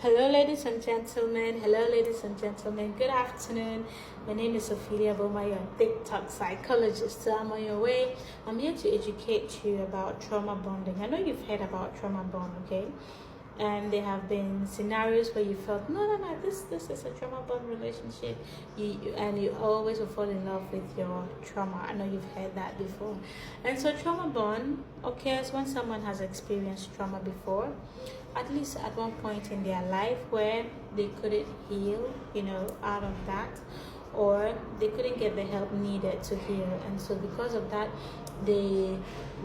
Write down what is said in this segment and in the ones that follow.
Hello, ladies and gentlemen. Hello, ladies and gentlemen. Good afternoon. My name is Ophelia Boma, your TikTok psychologist. So I'm on your way. I'm here to educate you about trauma bonding. I know you've heard about trauma bond, okay? And there have been scenarios where you felt no, this is a trauma bond relationship. You always will fall in love with your trauma. I know you've heard that before. And so trauma bond occurs when someone has experienced trauma before, at least at one point in their life where they couldn't heal, out of that, or they couldn't get the help needed to heal, and so because of that, they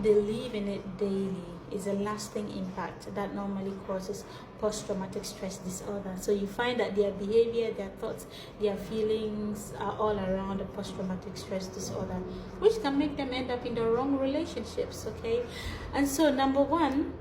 live in it daily. Is a lasting impact that normally causes post-traumatic stress disorder. So you find that their behavior, their thoughts, their feelings are all around the post-traumatic stress disorder, which can make them end up in the wrong relationships. Okay, and so number one,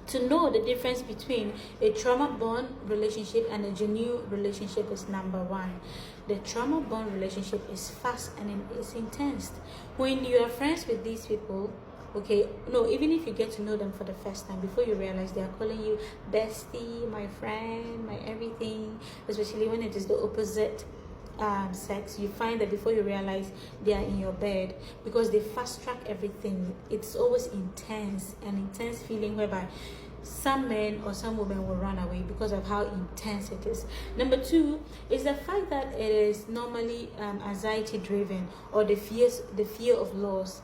to know the difference between a trauma bond relationship and a genuine relationship is number one. The trauma bond relationship is fast and it's intense. When you are friends with these people, okay, no, even if you get to know them for the first time, before you realize they are calling you bestie, my friend, my everything, especially when it is the opposite sex, you find that before you realize they are in your bed, because they fast track everything. It's always an intense feeling whereby some men or some women will run away because of how intense it is. Number two is the fact that it is normally anxiety driven, or the fear of loss.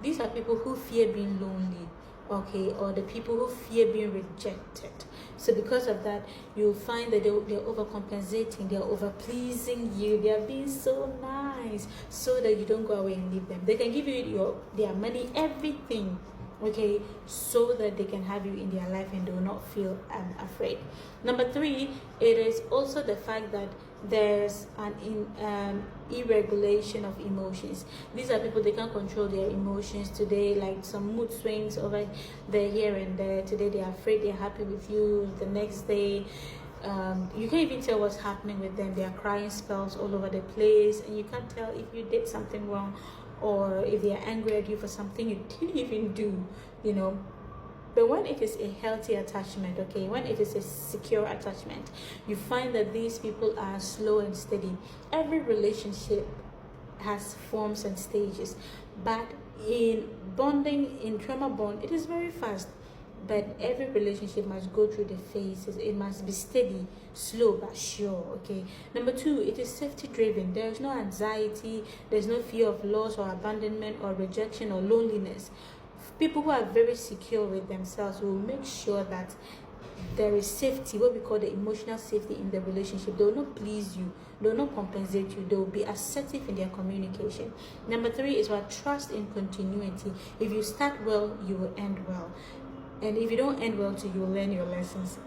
These are people who fear being lonely, okay, or the people who fear being rejected. So because of that, you'll find that they're overcompensating, they're overpleasing you, they are being so nice so that you don't go away and leave them. They can give you their money, everything, okay, so that they can have you in their life and they will not feel afraid. Number three, it is also the fact that there's an irregulation of emotions. These are people, they can't control their emotions. Today, like some mood swings over there, here and there. Today they're afraid, they're happy with you. The next day, you can't even tell what's happening with them. They are crying spells all over the place, and you can't tell if you did something wrong or if they are angry at you for something you didn't even do, But when it is a healthy attachment, okay, when it is a secure attachment, you find that these people are slow and steady. Every relationship has forms and stages, but in bonding, in trauma bond, it is very fast. But every relationship must go through the phases. It must be steady, slow but sure. Okay. Number two, it is safety driven. There is no anxiety, there's no fear of loss or abandonment or rejection or loneliness. People who are very secure with themselves will make sure that there is safety, what we call the emotional safety in the relationship. They will not please you, they will not compensate you, they will be assertive in their communication. Number three is what trust in continuity. If you start well, you will end well. And if you don't end well too, you will learn your lessons.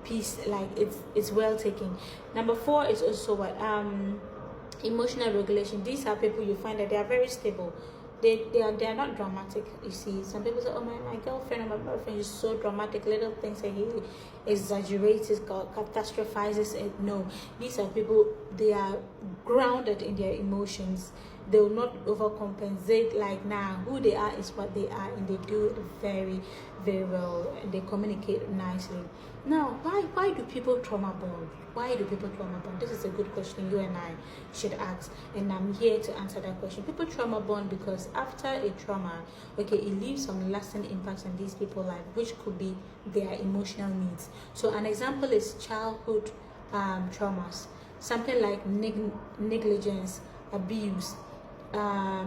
Peace, like it's well taken. Number four is also what emotional regulation. These are people you find that they are very stable. They are not dramatic. You see, some people say, oh, my girlfriend or my boyfriend is so dramatic, little things that he exaggerates, catastrophizes it. No, these are people, they are grounded in their emotions. They will not overcompensate. Like, who they are is what they are, and they do it very, very well, and they communicate nicely. Now, why do people trauma bond? Why do people trauma bond? This is a good question you and I should ask, and I'm here to answer that question. People trauma bond because after a trauma, okay, it leaves some lasting impacts on these people's life, which could be their emotional needs. So an example is childhood traumas, something like negligence, abuse,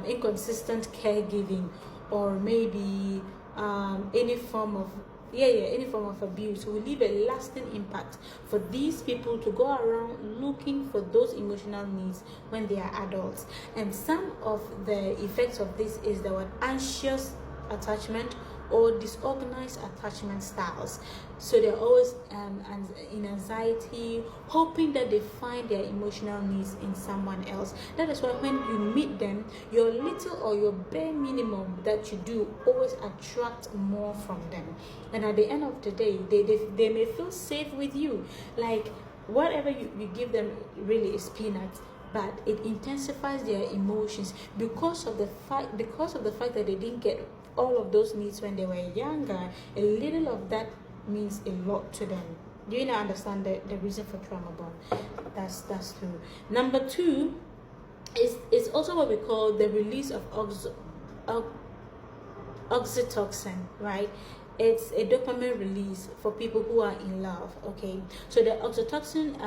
inconsistent caregiving, or maybe any form of abuse will leave a lasting impact for these people to go around looking for those emotional needs when they are adults. And some of the effects of this is the anxious attachment or disorganized attachment styles. So they're always in anxiety, hoping that they find their emotional needs in someone else. That is why when you meet them, your little or your bare minimum that you do always attract more from them. And at the end of the day, they may feel safe with you. Like whatever you give them really is peanuts, but it intensifies their emotions because of the fact that they didn't get all of those needs when they were younger. A little of that means a lot to them. Do you now understand the reason for trauma bond? That's true. Number two is also what we call the release of oxytocin, right? It's a dopamine release for people who are in love. Okay, so the oxytocin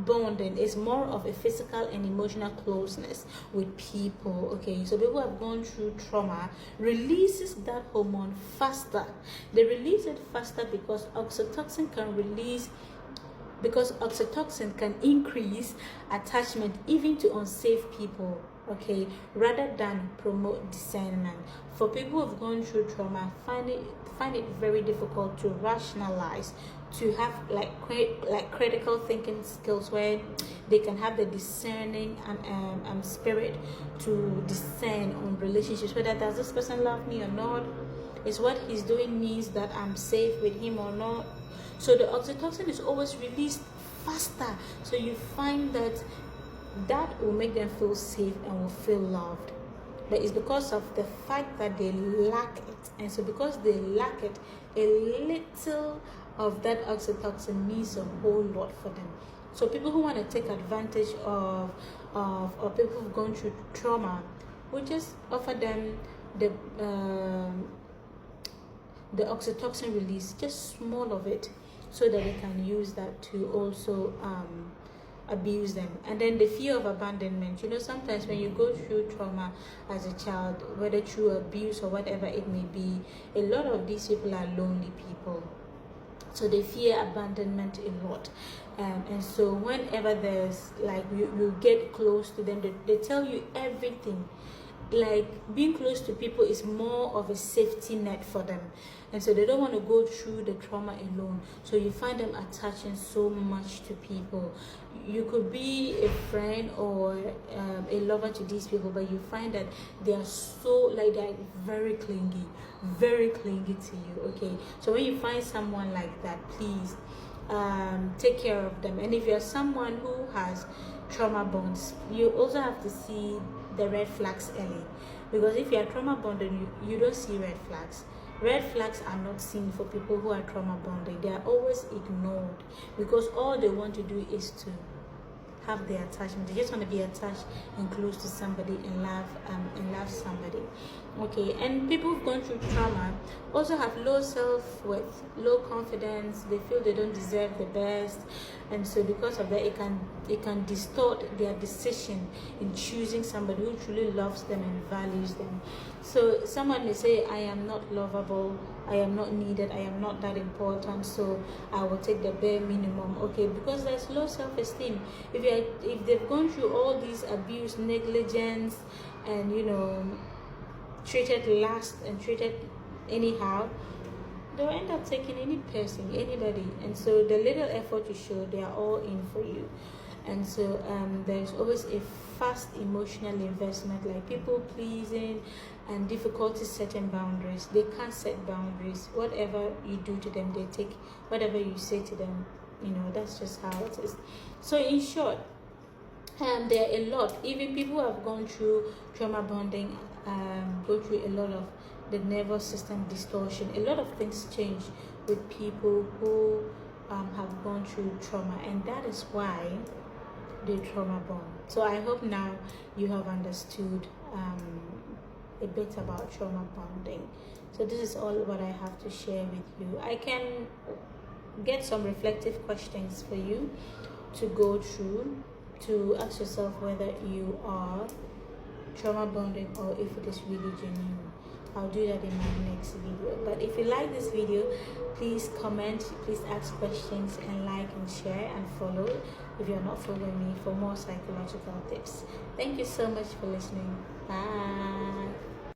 bonding is more of a physical and emotional closeness with people. Okay, so people who have gone through trauma releases that hormone faster. They release it faster because oxytocin can increase attachment even to unsafe people, okay, rather than promote discernment. For people who have gone through trauma, find it very difficult to rationalize, to have like critical thinking skills where they can have the discerning and spirit to discern on relationships, whether does this person love me or not, is what he's doing means that I'm safe with him or not. So the oxytocin is always released faster. So you find that will make them feel safe and will feel loved. But it's because of the fact that they lack it. And so because they lack it, a little of that oxytocin means a whole lot for them. So people who want to take advantage of people who've gone through trauma, we just offer them the oxytocin release, just small of it, so that they can use that to also abuse them. And then the fear of abandonment. Sometimes when you go through trauma as a child, whether through abuse or whatever it may be, a lot of these people are lonely people, so they fear abandonment a lot. And so whenever there's like you get close to them, they tell you everything. Like being close to people is more of a safety net for them, and so they don't want to go through the trauma alone. So you find them attaching so much to people. You could be a friend or a lover to these people, but you find that they are they're very clingy to you. Okay, so when you find someone like that, please take care of them. And if you're someone who has trauma bonds, you also have to see the red flags early, because if you are trauma bonded, you don't see red flags. Red flags are not seen for people who are trauma bonded. They are always ignored because all they want to do is to have their attachment. They just want to be attached and close to somebody and love somebody. Okay, and people who've gone through trauma also have low self-worth, low confidence. They feel they don't deserve the best, and so because of that, it can distort their decision in choosing somebody who truly loves them and values them. So someone may say, I am not lovable, I am not needed, I am not that important, so I will take the bare minimum. Okay, because there's low self-esteem. If they've gone through all these abuse, negligence, and treated last and treated anyhow, they'll end up taking anybody, and so the little effort you show, they are all in for you. And so there's always a fast emotional investment, like people pleasing and difficulty setting boundaries. They can't set boundaries. Whatever you do to them, they take. Whatever you say to them, that's just how it is. So in short, there are a lot. Even people who have gone through trauma bonding go through a lot of the nervous system distortion. A lot of things change with people who have gone through trauma, and that is why they trauma bond. So I hope now you have understood a bit about trauma bonding. So this is all what I have to share with you. I can get some reflective questions for you to go through, to ask yourself whether you are trauma bonding or if it is really genuine. I'll do that in my next video. But if you like this video, please comment, please ask questions, and like and share and follow if you're not following me for more psychological tips. Thank you so much for listening. Bye.